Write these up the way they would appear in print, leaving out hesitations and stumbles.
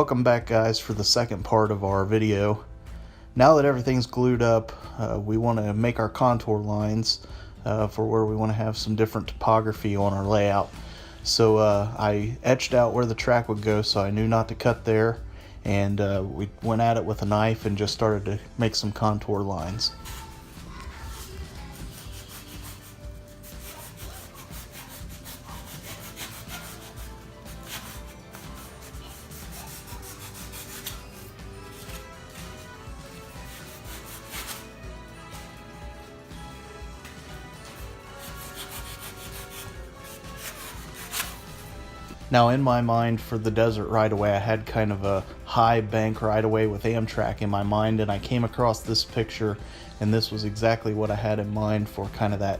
Welcome back, guys, for the second part of our video. Now that everything's glued up, we want to make our contour lines for where we want to have some different topography on our layout. So I etched out where the track would go, so I knew not to cut there, and we went at it with a knife and just started to make some contour lines. Now, in my mind, for the desert right-of-way, I had kind of a high bank right-of-way with Amtrak in my mind, and I came across this picture, and this was exactly what I had in mind for kind of that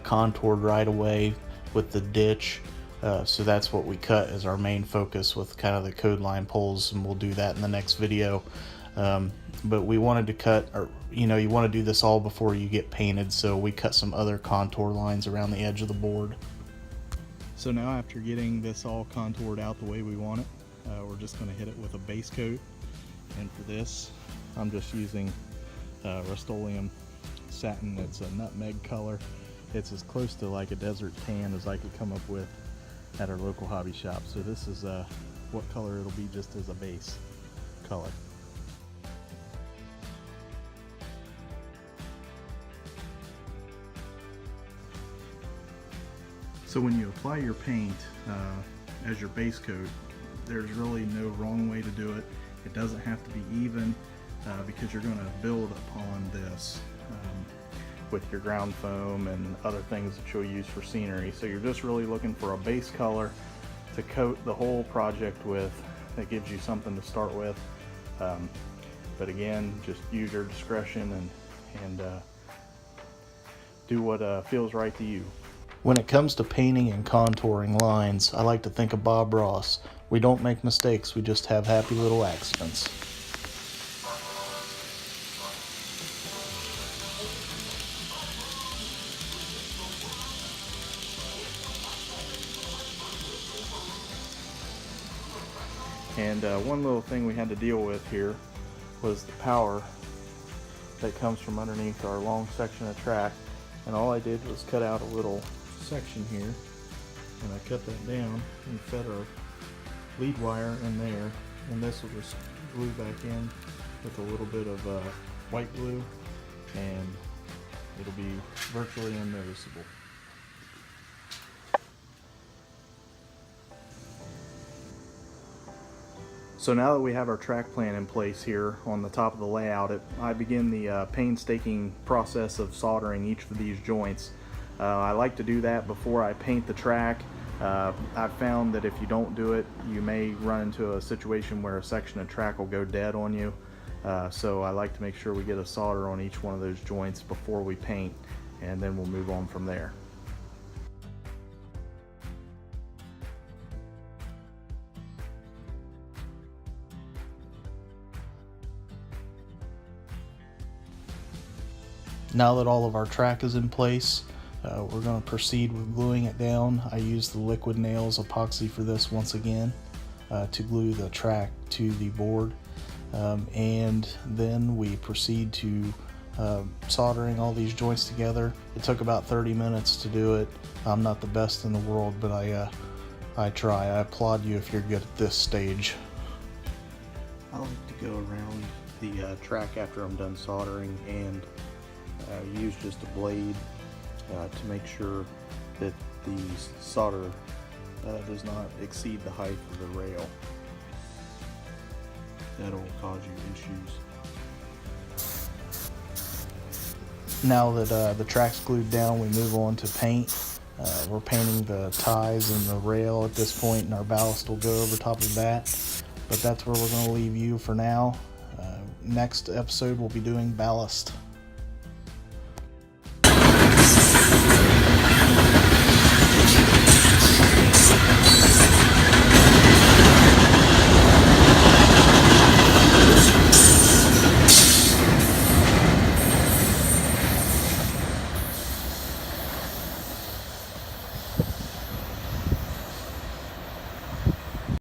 contoured right-of-way with the ditch. So that's what we cut as our main focus with kind of the code line poles, and we'll do that in the next video. But we wanted to cut, or you want to do this all before you get painted, so we cut some other contour lines around the edge of the board. So now, after getting this all contoured out the way we want it, we're just going to hit it with a base coat. And for this, I'm just using Rust-Oleum satin. It's a nutmeg color. It's as close to like a desert tan as I could come up with at our local hobby shop. So this is what color it'll be just as a base color. So when you apply your paint as your base coat, there's really no wrong way to do it. It doesn't have to be even because you're going to build upon this with your ground foam and other things that you'll use for scenery. So you're just really looking for a base color to coat the whole project with that gives you something to start with. But again, just use your discretion and do what feels right to you. When it comes to painting and contouring lines, I like to think of Bob Ross. We don't make mistakes, we just have happy little accidents. And one little thing we had to deal with here was the power that comes from underneath our long section of track. And all I did was cut out a little section here, and I cut that down and fed our lead wire in there, and this will just glue back in with a little bit of white glue, and it'll be virtually unnoticeable. So now that we have our track plan in place here on the top of the layout, I begin the painstaking process of soldering each of these joints. I like to do that before I paint the track. I've found that if you don't do it, you may run into a situation where a section of track will go dead on you. So I like to make sure we get a solder on each one of those joints before we paint, and then we'll move on from there. Now that all of our track is in place, we're going to proceed with gluing it down. I use the liquid nails epoxy for this once again to glue the track to the board, and then we proceed to soldering all these joints together. It took about 30 minutes to do it. I'm not the best in the world, but I try. I applaud you if you're good at this stage. I like to go around the track after I'm done soldering and use just a blade to make sure that the solder does not exceed the height of the rail. That'll cause you issues. Now that the track's glued down, we move on to paint. We're painting the ties and the rail at this point, and our ballast will go over top of that. But that's where we're going to leave you for now. Next episode, we'll be doing ballast.